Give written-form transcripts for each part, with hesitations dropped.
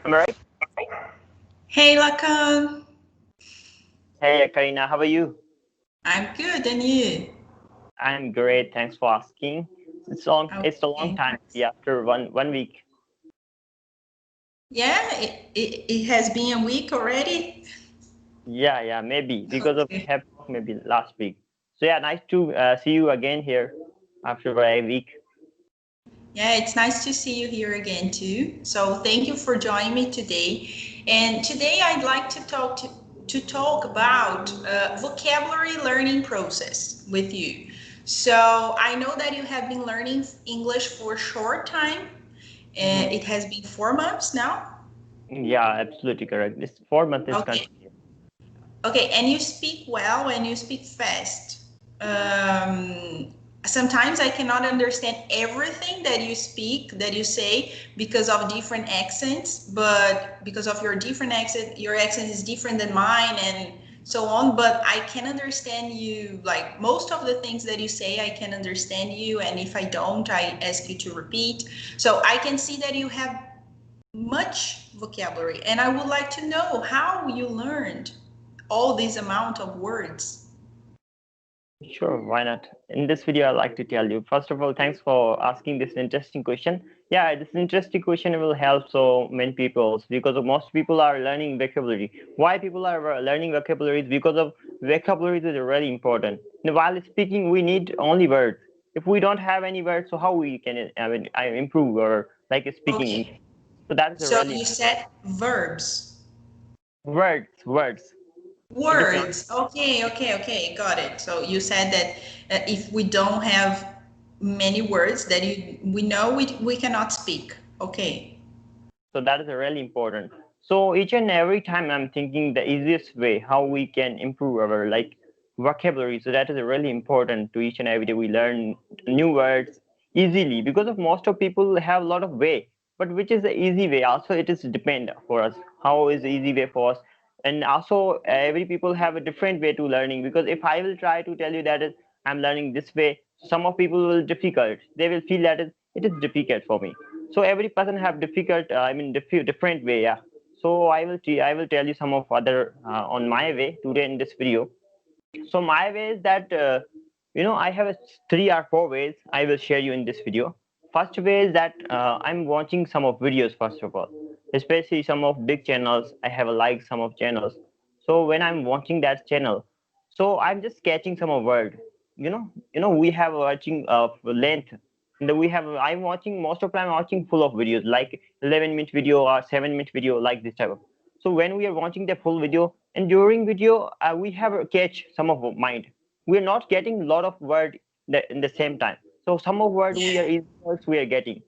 Am I right? Hey, Lakhan. Hey, Karina, how are you? I'm good, and you? I'm great. Thanks for asking. It's a long Okay. time. Yeah, after one week. Yeah, it has been a week already. Yeah, maybe because of Okay. have talked maybe last week. So yeah, nice to see you again here after a week. Yeah, it's nice to see you here again too. So thank you for joining me today. And today I'd like to talk about vocabulary learning process with you. So I know that you have been learning English for a short time. Hmm. It has been 4 months now. Yeah, absolutely correct. This 4 months is Okay. continuous. Okay, and you speak well and you speak fast. Um, Sometimes I cannot understand everything that you speak, that you say, because of different accents, but because of your different accent, your accent is different than mine and so on. But I can understand you, like most of the things that you say, I can understand you. And if I don't, I ask you to repeat. So I can see that you have much vocabulary. And I would like to know how you learned all this amount of words. Sure, why not? In this video, I'd like to tell you. First of all, thanks for asking this interesting question. Yeah, this interesting question will help so many people because most people are learning vocabulary. Why people are learning vocabulary is because of vocabulary is really important. Now, while speaking, we need only words. If we don't have any words, so how we can improve or like speaking? Okay. So that is a So really you said verbs. words. It is not. Words. Okay. Got it. So you said that if we don't have many words that we know we cannot speak. Okay. So that is really important. So each and every time I'm thinking the easiest way how we can improve our like vocabulary. So that is really important to each and every day we learn new words easily because of most of people have a lot of way. But which is the easy way? Also, it is depend for us. How is the easy way for us? And also, every people have a different way to learning because if I will try to tell you that is I'm learning this way, some of people will difficult. They will feel that it is difficult for me. So every person have difficult different way. Yeah, so I will tell you some of other on my way today in this video. So my way is that I have three or four ways I will share you in this video. First way is that I'm watching some of videos first of all, especially some of big channels. I have like some of channels. So when I'm watching that channel, so I'm just catching some of word. We have watching length. And we have I'm watching most of the time watching full of videos like 11-minute video or 7-minute video like this type of. So when we are watching the full video, and during video, we have a catch some of mind. We are not getting a lot of word in the same time. So some of word we are Yeah. easy words we are getting.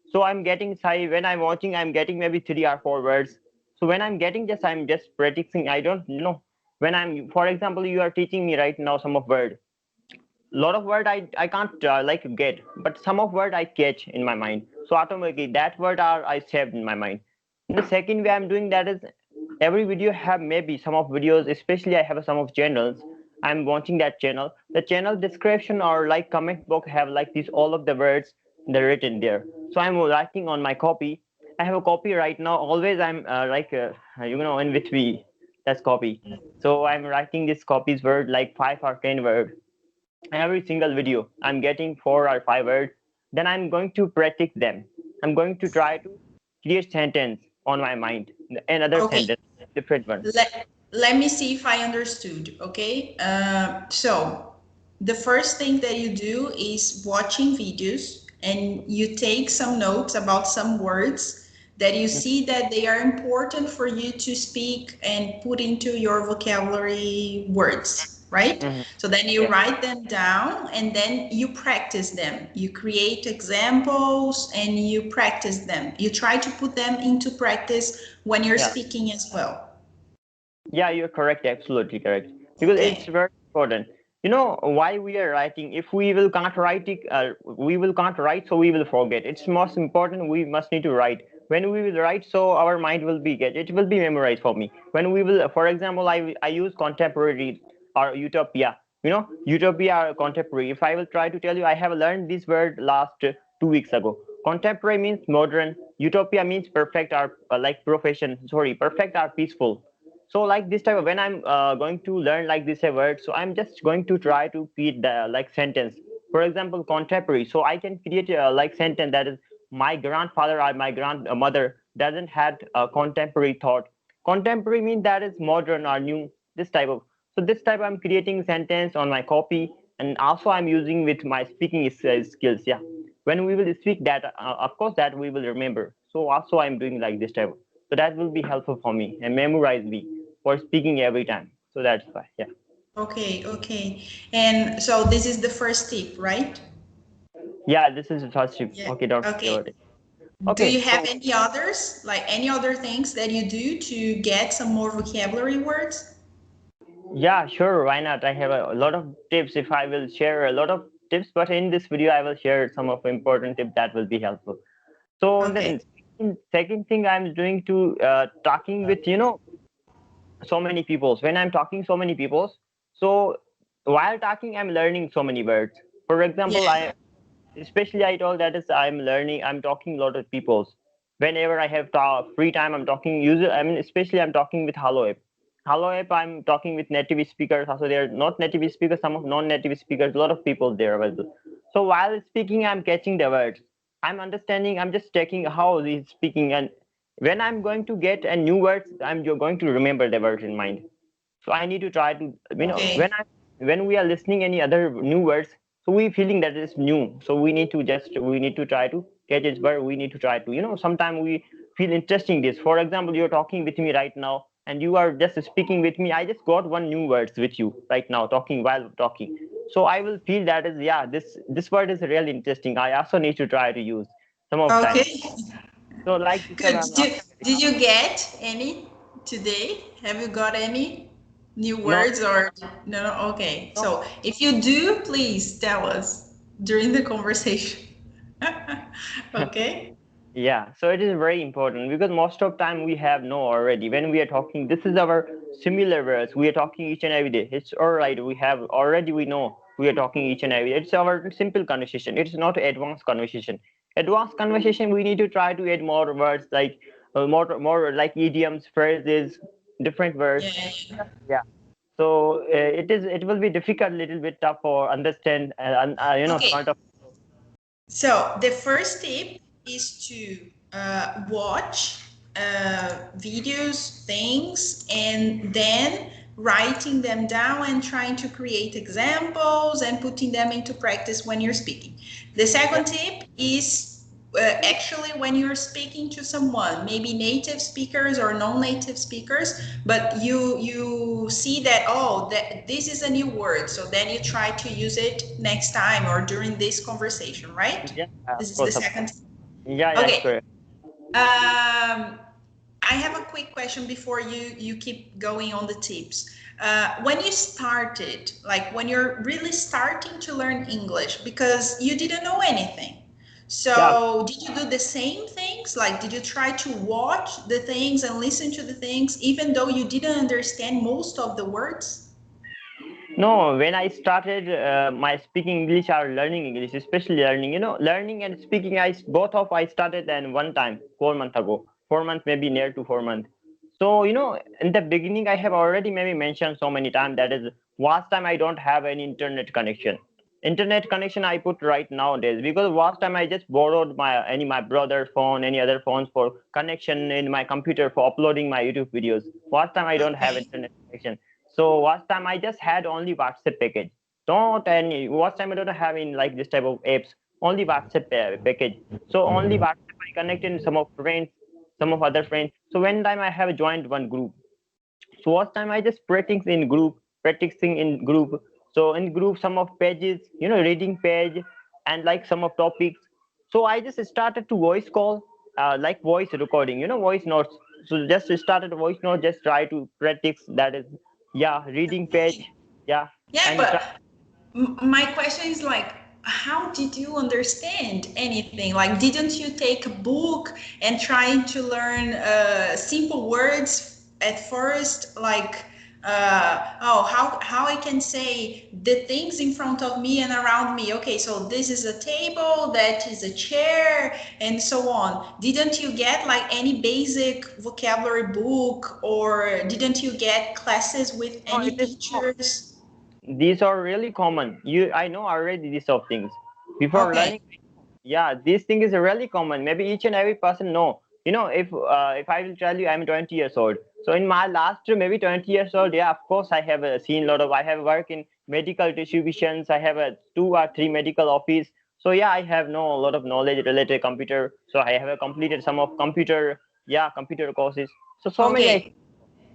So I'm getting say when I'm watching, I'm getting maybe 3 or 4 words. So when I'm just practicing. I don't when I'm, for example, you are teaching me right now some of word. Lot of word I can't like get, but some of word I catch in my mind. So automatically that word are I saved in my mind. The second way I'm doing that is every video have maybe some of videos, especially I have some of channels. I'm watching that channel. The channel description or like comment box have like this all of the words they're written there. So I'm writing on my copy. I have a copy right now. Always I'm in with me. That's copy. So I'm writing this copies word like 5 or 10 word every single video. I'm getting 4 or 5 words. Then I'm going to practice them. I'm going to try to create sentence on my mind, another Okay. sentence, different one. Let me see if I understood. Okay. So the first thing that you do is watching videos and you take some notes about some words that you see that they are important for you to speak and put into your vocabulary words, right? Mhm. So then you Yeah, write them down and then you practice them. You create examples and you practice them. You try to put them into practice when you're yeah, speaking as well. yeah. You're correct, absolutely correct. Because it's Okay. very important. You know why we are writing? If we will can't write it, we will can't write, so we will forget. It's most important. We must need to write. When we will write, so our mind will be get. It will be memorized for me. When we will, for example, I use contemporary or utopia. Utopia or contemporary. If I will try to tell you, I have learned this word last 2 weeks ago. Contemporary means modern. Utopia means perfect or like profession. Sorry, perfect or peaceful. So like this type of when I'm going to learn like this a word, so I'm just going to try to create the like sentence. For example, contemporary. So I can create a like sentence that is my grandfather or my grandmother doesn't had a contemporary thought. Contemporary means that is modern or new. This type of so this type I'm creating sentence on my copy, and also I'm using with my speaking skills. Yeah, when we will speak that, of course that we will remember. So also I'm doing like this type. So that will be helpful for me and memorize me for speaking every time. So that's why. Yeah. Okay, okay. And so this is the first tip, right? Yeah, this is the first tip. Yeah. Okay, don't worry Okay. about it. Do you Okay, have so any others, like any other things that you do to get some more vocabulary words? yeah, sure, why not? I have a lot of tips. If I will share a lot of tips, but in this video I will share some of important tips that will be helpful. So Okay. then second thing I'm doing to talking with so many peoples. When I'm talking so many peoples, so while talking I'm learning so many words. For example, Yeah. I especially I told that is I'm learning, I'm talking a lot of peoples. Whenever I have free time, I'm talking usually, I mean especially I'm talking with Hello app. Hello app, I'm talking with native speakers. Also they're not native speakers, some of non-native speakers, a lot of people there available. So while speaking I'm catching the words, I'm understanding, I'm just checking how he's speaking, and when I'm going to get a new words, I'm going to remember the words in mind. So I need to try to Okay. when we are listening any other new words, so we feeling that it's new, so we need to try to catch it, but we need to try to sometimes we feel interesting this. For example, you're talking with me right now and you are just speaking with me. I just got one new words with you right now talking while talking, so I will feel that is, yeah, this word is really interesting. I also need to try to use some of time. Okay. So like this time Good. I'm also Did you get any today? Have you got any new not words or no? No? Okay. no. So if you do, please tell us during the conversation. Okay. Yeah, so it is very important because most of time we have no already. When we are talking, this is our similar words. We are talking each and every day. It's all right. We have already, we know we are talking each and every day. It's our simple conversation. It's not advanced conversation. Advanced conversation, we need to try to add more words like more like idioms, phrases, different words. Yeah. Yeah. So it will be difficult, little bit tough for understand Okay. point of. So the first tip is to watch videos, things, and then writing them down and trying to create examples and putting them into practice when you're speaking. The Yeah. second tip is actually when you're speaking to someone, maybe native speakers or non-native speakers, but you see that, oh, that this is a new word, so then you try to use it next time or during this conversation, right? Yeah, This of is the course, of course. second. Yeah, yeah, Okay. sure. I have a quick question before you keep going on the tips. When you started, like when you're really starting to learn English, because you didn't know anything. Yeah. So did you do the same things? Like, did you try to watch the things and listen to the things, even though you didn't understand most of the words? No, when I started my speaking English or learning English, especially learning, learning and speaking, both of I started and one time 4 months ago, 4 months, maybe near to 4 months. So, in the beginning, I have already maybe mentioned so many times that is last time I don't have any internet connection. Internet connection I put right nowadays because last time I just borrowed my brother's phone, any other phones for connection in my computer for uploading my YouTube videos. Last time I don't have Okay. internet connection. So last time I just had only WhatsApp package. Don't any last time I don't have in like this type of apps. Only WhatsApp package. So only WhatsApp I connected some of friends, some of other friends. So when time I have joined one group. So last time I just practicing in group. So in group some of pages, reading page and like some of topics. So I just started to voice call, like voice recording, voice notes. So just started voice note, just try to practice that is, yeah, reading page, yeah, Yeah, and try. but my question is like, how did you understand anything? Like, didn't you take a book and trying to learn simple words at first? Like, how I can say the things in front of me and around me. Okay, so this is a table, that is a chair, and so on. Didn't you get like any basic vocabulary book, or didn't you get classes with No, any it is no. teachers? These are really common. I know already these of things before Okay. learning. Yeah, this thing is really common. Maybe each and every person know. If I will tell you I'm 20 years old, so in my last maybe 20 years old, yeah, of course I have seen a lot of. I have worked in medical distributions. I have a 2 or 3 medical office. So yeah, I have know a lot of knowledge related computer. So I have completed some of computer, yeah, computer courses. So many I, Okay.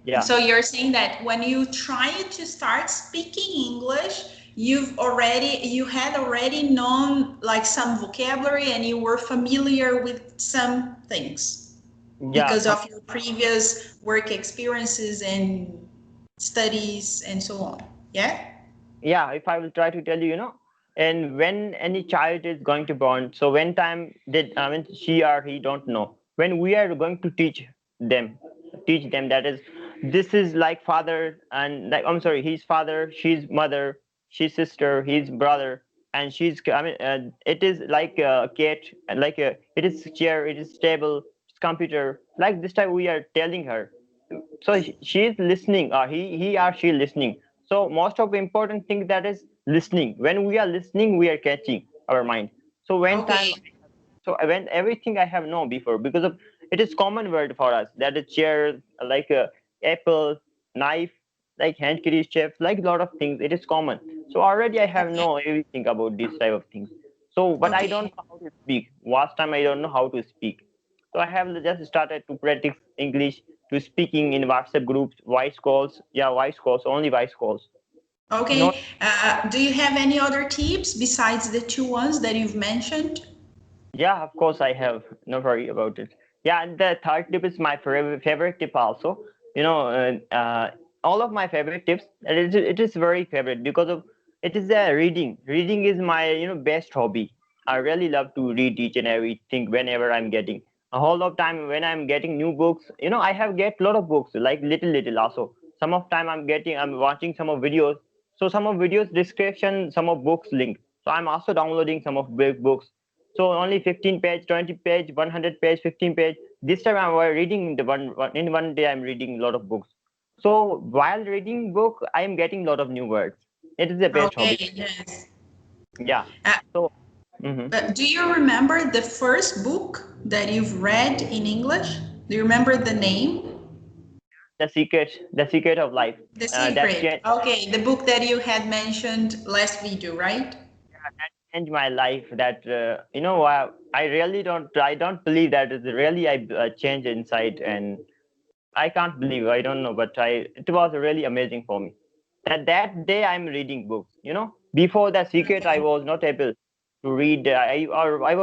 yeah. So you're saying that when you try to start speaking English, you had already known like some vocabulary and you were familiar with some things Yeah, because of your previous work experiences and studies and so on. Yeah? yeah, if I will try to tell you, and when any child is going to born, so when time did I mean she or he don't know, when we are going to them teach them that is, this is like father and like, I'm sorry, his father, she's mother, she's sister, his brother, and it is like a cat, and like a, it is chair, it is table, it's computer, like this time we are telling her, so she is listening, or he or she listening. So most of the important thing that is listening. When we are listening, we are catching our mind. So when time, Okay. so when everything I have known before, because of it is common word for us, that is chair, like a apple, knife, like handkerchief, like a lot of things, it is common. So already I have Okay. know everything about this type of things. So but I don't Okay. know how to speak. Last time I don't know how to speak. So I have just started to practice English, to speaking in WhatsApp groups, voice calls. Yeah, voice calls, only voice calls. Not, Okay. Do you have any other tips besides the two ones that you've mentioned? yeah, of course I have. No worry about it. Yeah, and the third tip is my favorite tip also. You know, all of my favorite tips. It is very favorite because of it is reading. Reading is my best hobby. I really love to read each and everything whenever I'm getting a whole of time when I'm getting new books. I have get a lot of books like little also. Some of time I'm watching some of videos. So some of videos description, some of books link. So I'm also downloading some of big books, so only 15 page, 20 page, 100 page, 15 page. This time I'm reading in one day. I'm reading a lot of books. So while reading book, I am getting a lot of new words. It is the best hobby. Okay, yes. Yeah. Uh, So mhm. do you remember the first book that you've read in English? Do you remember the name? The secret of life. The That Secret. Okay, the book that you had mentioned last video, right? changed my life. That I really don't believe that is really I change inside, and I can't believe. I don't know, but it was really amazing for me. That day I'm reading books. Before the secret, I Okay. was not able to read. I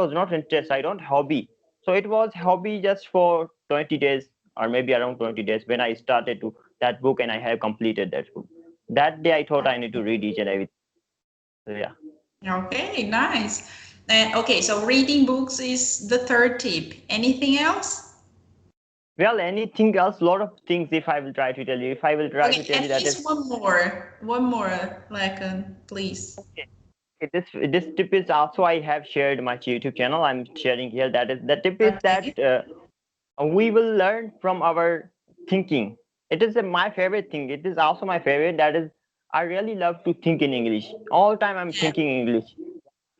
was not interested. I don't hobby. So it was hobby just for 20 days or maybe around 20 days when I started to that book and I have completed that book. That day I thought I need to read each and everything. So yeah. Okay, nice. Okay, so reading books is the third tip. Anything else? Well, anything else? Lot of things. If I will try to tell you, if I will try to Okay, tell you at that is least one more. One more, Lakhan, please. okay. Okay, this tip is also I have shared my YouTube channel. I'm sharing here. That is the tip is Okay. that we will learn from our thinking. It is my favorite thing. It is also my favorite. That is, I really love to think in English. All time I'm Yeah. thinking English.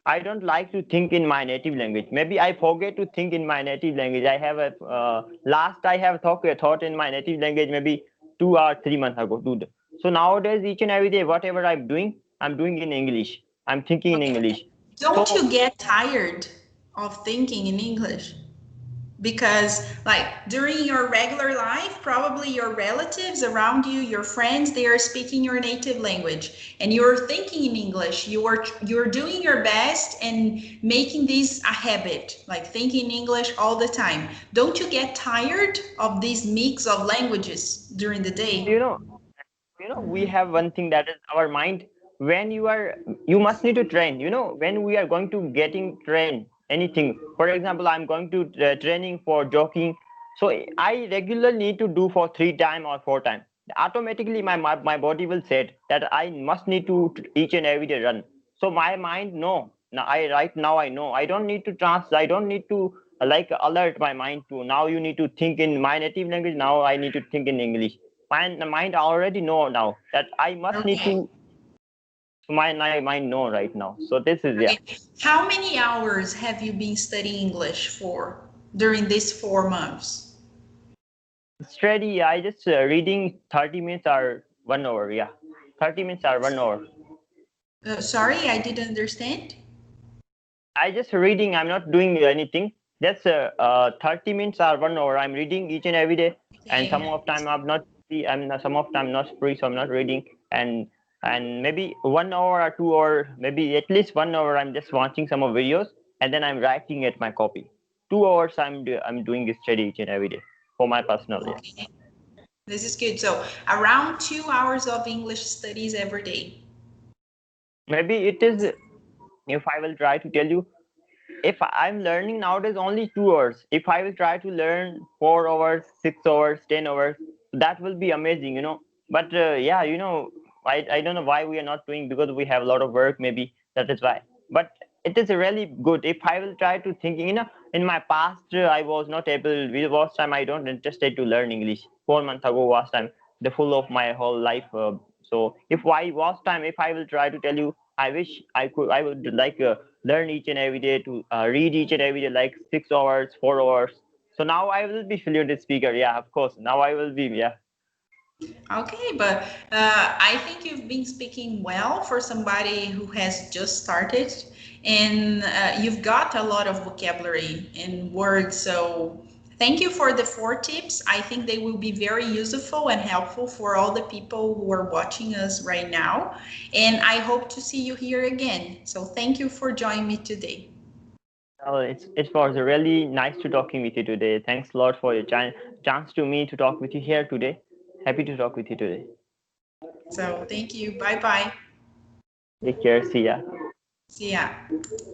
I don't like to think in my native language. Maybe I forget to think in my native language. I have a last I have thought in my native language maybe 2 or 3 months ago. Dude. So nowadays each and every day whatever I'm doing in English. I'm thinking in Okay. English. Don't So you get tired of thinking in English? Because like during your regular life, probably your relatives around you, your friends, they are speaking your native language and you're thinking in English. You're doing your best and making this a habit, like thinking in English all the time. Don't you get tired of this mix of languages during the day? you know we have one thing that is our mind. When you must need to train. When we are going to getting train anything, for example, I'm going to training for jogging. So I regularly need to do for 3 time or 4 time. automatically my body will say that I must need to each and every day run. So my mind, no, now right now I know I don't need to I don't need to like alert my mind to now you need to think in my native language, now I need to think in English. My mind already know now that I must need Okay. to. My mind know right now. So this is, yeah. Okay. How many hours have you been studying English for during these 4 months? Steady. I just reading 30 minutes or 1 hour. Yeah, 30 minutes or 1 hour. Sorry, I didn't understand. I just reading. I'm not doing anything. Just 30 minutes or 1 hour. I'm reading each and every day. And some Okay. of time I'm not free. Some of time not free, so I'm not reading. And maybe 1 hour or 2 hour, maybe at least 1 hour. I'm just watching some of videos, and then I'm writing at my copy. 2 hours I'm doing this study each and every day for my personal. Yeah. Okay. This is good. So around 2 hours of English studies every day. Maybe it is. If I will try to tell you, if I'm learning nowadays only 2 hours, if I will try to learn 4 hours, 6 hours, 10 hours, that will be amazing, But yeah, I don't know why we are not doing, because we have a lot of work, maybe that is why. But it is really good if I will try to thinking, in my past I was not able. With was time I don't interested to learn English. 4 months ago was time the full of my whole life. So if I was time, if I will try to tell you, I wish I would like. Learn each and every day to read each and every day like 6 hours, 4 hours. So now I will be fluent speaker. Yeah, of course. Now I will be. Yeah. Okay, but I think you've been speaking well for somebody who has just started, and you've got a lot of vocabulary and words. So thank you for the 4 tips. I think they will be very useful and helpful for all the people who are watching us right now. And I hope to see you here again. So thank you for joining me today. It was really nice to talking with you today. Thanks a lot for your chance to me to talk with you here today. Happy to talk with you today. So thank you. Bye bye. Take care. See ya. See ya.